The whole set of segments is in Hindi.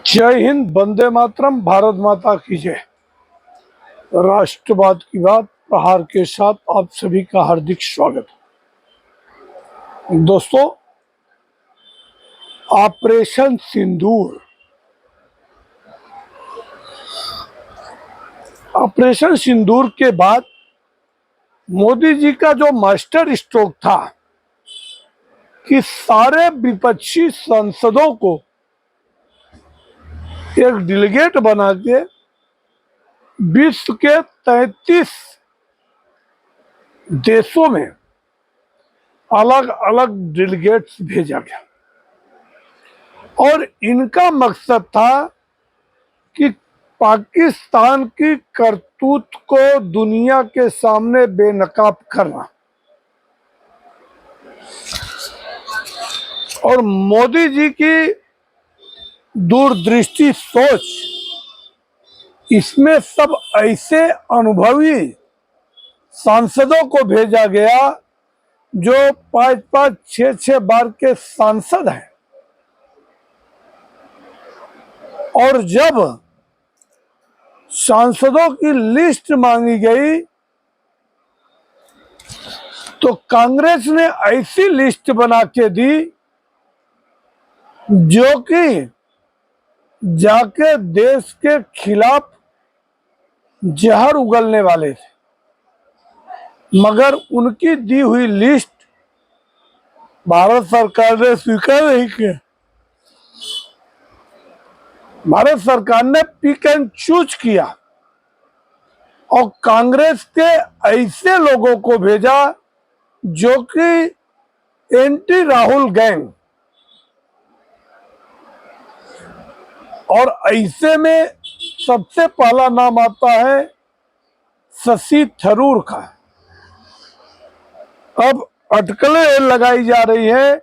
जय हिंद, वंदे मातरम, भारत माता की जय। राष्ट्रवाद की बात प्रहार के साथ आप सभी का हार्दिक स्वागत। दोस्तों, ऑपरेशन सिंदूर, ऑपरेशन सिंदूर के बाद मोदी जी का जो मास्टर स्ट्रोक था कि सारे विपक्षी सांसदों को एक डेलीगेट बना के विश्व के 33 देशों में अलग अलग डेलीगेट्स भेजा गया और इनका मकसद था कि पाकिस्तान की करतूत को दुनिया के सामने बेनकाब करना और मोदी जी की दूरदृष्टि सोच, इसमें सब ऐसे अनुभवी सांसदों को भेजा गया जो 5-5, 6-6 बार के सांसद हैं। और जब सांसदों की लिस्ट मांगी गई तो कांग्रेस ने ऐसी लिस्ट बना के दी जो कि जाके देश के खिलाफ जहर उगलने वाले थे, मगर उनकी दी हुई लिस्ट भारत सरकार ने स्वीकार नहीं किया। भारत सरकार ने पिक एंड चूज किया और कांग्रेस के ऐसे लोगों को भेजा जो कि एंटी राहुल गैंग, और ऐसे में सबसे पहला नाम आता है शशि थरूर का। अब अटकलें लगाई जा रही है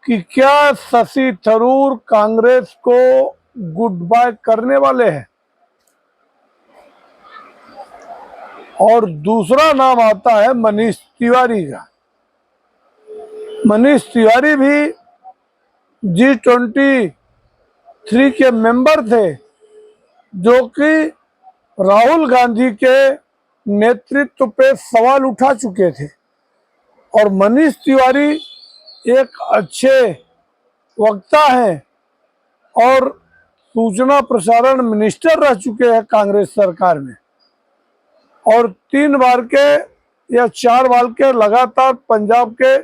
कि क्या शशि थरूर कांग्रेस को गुड बाय करने वाले हैं। और दूसरा नाम आता है मनीष तिवारी का। मनीष तिवारी भी G23 के मेंबर थे जो कि राहुल गांधी के नेतृत्व पे सवाल उठा चुके थे। और मनीष तिवारी एक अच्छे वक्ता हैं और सूचना प्रसारण मिनिस्टर रह चुके हैं कांग्रेस सरकार में, और 3 बार के या 4 बार के लगातार पंजाब के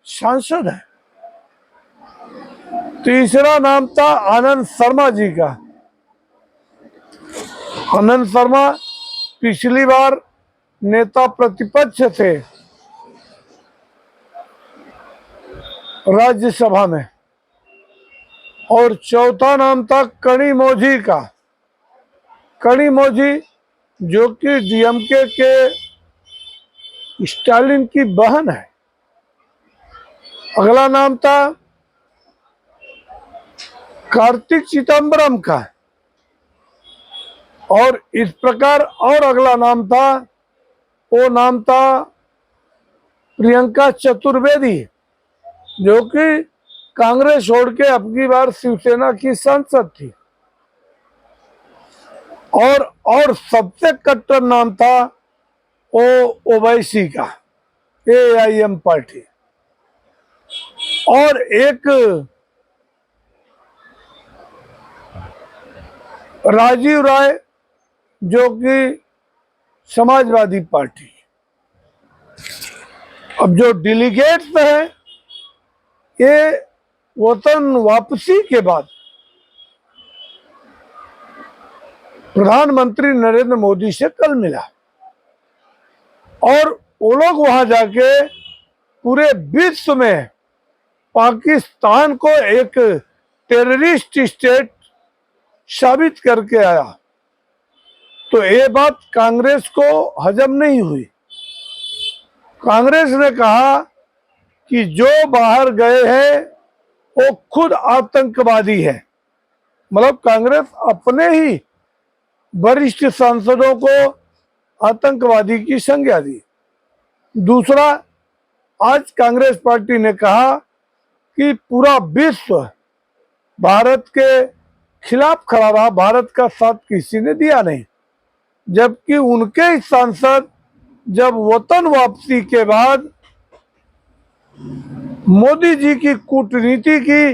सांसद हैं। तीसरा नाम था आनंद शर्मा जी का। आनंद शर्मा पिछली बार नेता प्रतिपक्ष थे राज्यसभा में। और चौथा नाम था कनिमोझी का। कनिमोझी जो कि डीएमके के स्टालिन की बहन है। अगला नाम था कार्तिक चिदम्बरम का, और इस प्रकार और अगला नाम था, वो नाम था प्रियंका चतुर्वेदी जो कि कांग्रेस छोड़ के अबकी बार शिवसेना की सांसद थी। और सबसे कट्टर नाम था ओवैसी का, AIM पार्टी। और एक राजीव राय जो कि समाजवादी पार्टी। अब जो डेलीगेट्स हैं ये वतन वापसी के बाद प्रधानमंत्री नरेंद्र मोदी से कल मिला और वो लोग वहां जाके पूरे विश्व में पाकिस्तान को एक टेररिस्ट स्टेट साबित करके आया। तो ये बात कांग्रेस को हजम नहीं हुई। कांग्रेस ने कहा कि जो बाहर गए हैं वो खुद आतंकवादी है। मतलब कांग्रेस अपने ही वरिष्ठ सांसदों को आतंकवादी की संज्ञा दी। दूसरा, आज कांग्रेस पार्टी ने कहा कि पूरा विश्व भारत के खिलाफ खड़ा रहा, भारत का साथ किसी ने दिया नहीं। जबकि उनके ही सांसद जब वतन वापसी के बाद मोदी जी की कूटनीति की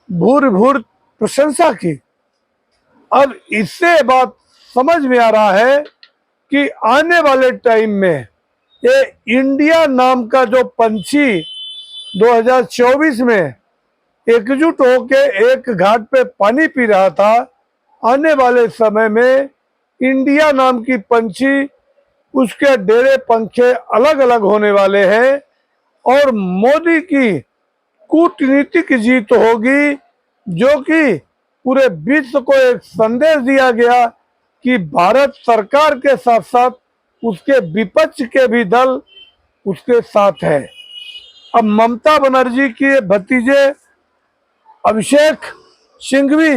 भूर भूर प्रशंसा की। अब इससे बात समझ में आ रहा है कि आने वाले टाइम में ये इंडिया नाम का जो पंछी 2024 में एकजुट होके एक घाट पे पानी पी रहा था, आने वाले समय में इंडिया नाम की पंछी, उसके डेरे पंखे अलग अलग होने वाले हैं और मोदी की कूटनीतिक जीत होगी, जो कि पूरे विश्व को एक संदेश दिया गया कि भारत सरकार के साथ साथ उसके विपक्ष के भी दल उसके साथ है। अब ममता बनर्जी के भतीजे अभिषेक सिंघवी,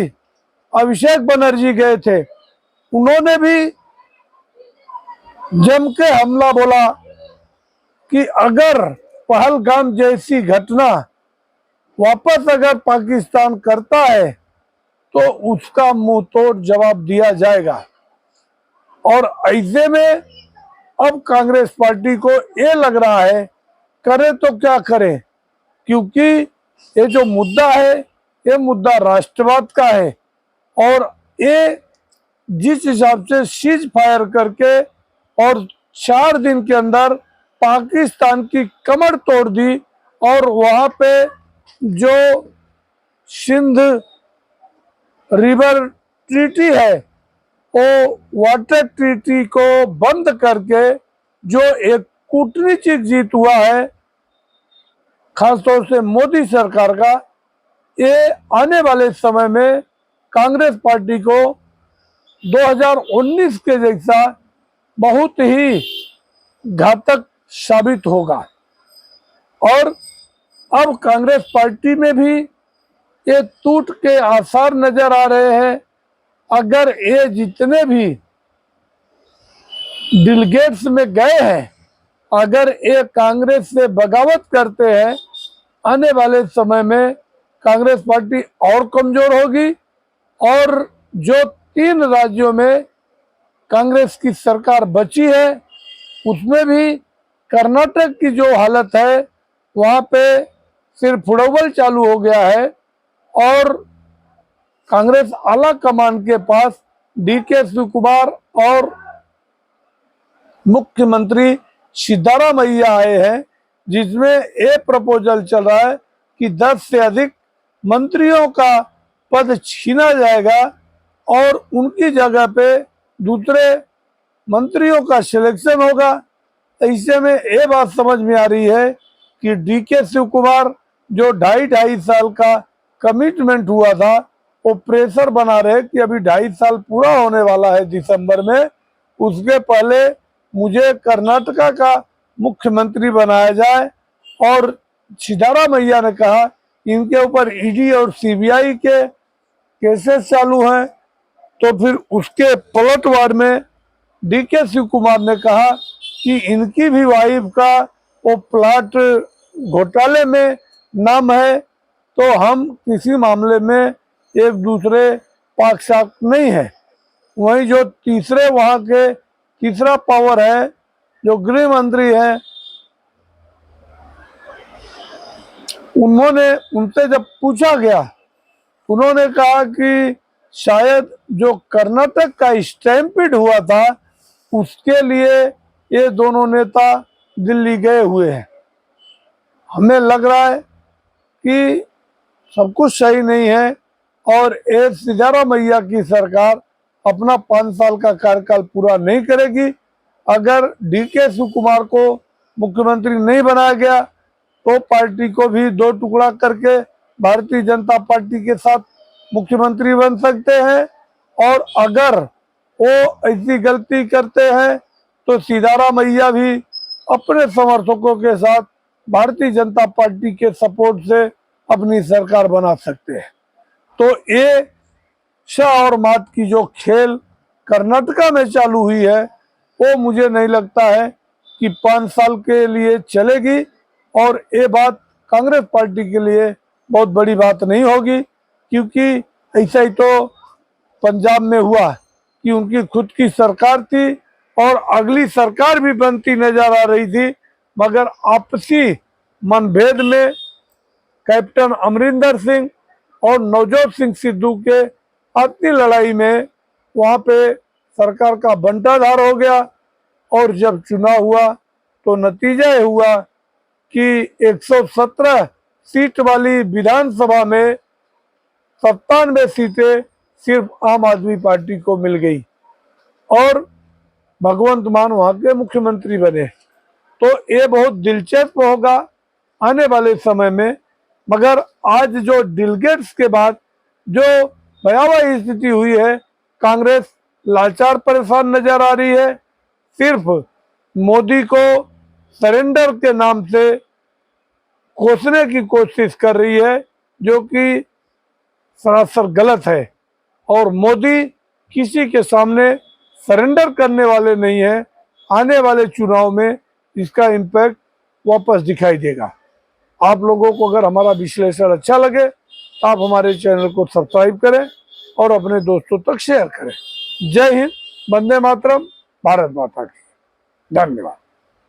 अभिषेक बनर्जी गए थे, उन्होंने भी जम के हमला बोला कि अगर पहलगाम जैसी घटना वापस अगर पाकिस्तान करता है तो उसका मुंह तोड़ जवाब दिया जाएगा। और ऐसे में अब कांग्रेस पार्टी को ये लग रहा है करे तो क्या करे, क्योंकि ये जो मुद्दा है ये मुद्दा राष्ट्रवाद का है और ये जिस हिसाब से सीज फायर करके और 4 दिन के अंदर पाकिस्तान की कमर तोड़ दी और वहां पे जो सिंध रिवर ट्रीटी है वो वाटर ट्रीटी को बंद करके जो एक कूटनीतिक जीत हुआ है खासतौर से मोदी सरकार का, ये आने वाले समय में कांग्रेस पार्टी को 2019 के जैसा बहुत ही घातक साबित होगा। और अब कांग्रेस पार्टी में भी ये टूट के आसार नजर आ रहे हैं। अगर ये जितने भी डेलीगेट्स में गए हैं, अगर ये कांग्रेस से बगावत करते हैं, आने वाले समय में कांग्रेस पार्टी और कमजोर होगी और जो 3 राज्यों में कांग्रेस की सरकार बची है उसमें भी कर्नाटक की जो हालत है वहां पे सिर्फ फुटबॉल चालू हो गया है और कांग्रेस आला कमान के पास डीके शिवकुमार और मुख्यमंत्री सिद्धारामैया आए हैं, जिसमें एक प्रपोजल चल रहा है कि 10 से अधिक मंत्रियों का पद छीना जाएगा और उनकी जगह पे दूसरे मंत्रियों का सिलेक्शन होगा। ऐसे में ये बात समझ में आ रही है कि डीके शिवकुमार जो 2.5 साल का कमिटमेंट हुआ था वो प्रेशर बना रहे कि अभी 2.5 साल पूरा होने वाला है दिसंबर में, उसके पहले मुझे कर्नाटका का मुख्यमंत्री बनाया जाए। और सिद्धारामैया ने कहा इनके ऊपर ईडी और सीबीआई के केसेस चालू हैं, तो फिर उसके पलटवार में डीके शिवकुमार ने कहा कि इनकी भी वाइफ का वो प्लाट घोटाले में नाम है, तो हम किसी मामले में एक दूसरे पक्षाक नहीं है। वहीं जो तीसरे वहां के तीसरा पावर है जो गृह मंत्री है, उन्होंने उनसे जब पूछा गया, उन्होंने कहा कि शायद जो कर्नाटक का स्टैम्पिड हुआ था उसके लिए ये दोनों नेता दिल्ली गए हुए हैं। हमें लग रहा है कि सब कुछ सही नहीं है और ये सिद्धारामैया की सरकार अपना 5 साल का कार्यकाल पूरा नहीं करेगी। अगर डीके शिवकुमार को मुख्यमंत्री नहीं बनाया गया तो पार्टी को भी 2 टुकड़ा करके भारतीय जनता पार्टी के साथ मुख्यमंत्री बन सकते हैं। और अगर वो ऐसी गलती करते हैं तो सिद्धारामैया भी अपने समर्थकों के साथ भारतीय जनता पार्टी के सपोर्ट से अपनी सरकार बना सकते हैं। तो ये शाह और मात की जो खेल कर्नाटका में चालू हुई है वो मुझे नहीं लगता है कि 5 साल के लिए चलेगी और ये बात कांग्रेस पार्टी के लिए बहुत बड़ी बात नहीं होगी, क्योंकि ऐसा ही तो पंजाब में हुआ कि उनकी खुद की सरकार थी और अगली सरकार भी बनती नजर आ रही थी, मगर आपसी मनभेद में कैप्टन अमरिंदर सिंह और नवजोत सिंह सिद्धू के आपसी लड़ाई में वहां पे सरकार का बंटाधार हो गया। और जब चुनाव हुआ तो नतीजा ये हुआ कि 117 सीट वाली विधानसभा में 97 सीटें सिर्फ आम आदमी पार्टी को मिल गई और भगवंत मान वहां के मुख्यमंत्री बने। तो ये बहुत दिलचस्प होगा आने वाले समय में। मगर आज जो डेलीगेट्स के बाद जो भयावह स्थिति हुई है, कांग्रेस लाचार परेशान नजर आ रही है, सिर्फ मोदी को सरेंडर के नाम से कोसने की कोशिश कर रही है, जो कि सरासर गलत है। और मोदी किसी के सामने सरेंडर करने वाले नहीं है। आने वाले चुनाव में इसका इम्पैक्ट वापस दिखाई देगा। आप लोगों को अगर हमारा विश्लेषण अच्छा लगे तो आप हमारे चैनल को सब्सक्राइब करें और अपने दोस्तों तक शेयर करें। जय हिंद, वंदे मातरम, भारत माता की। धन्यवाद।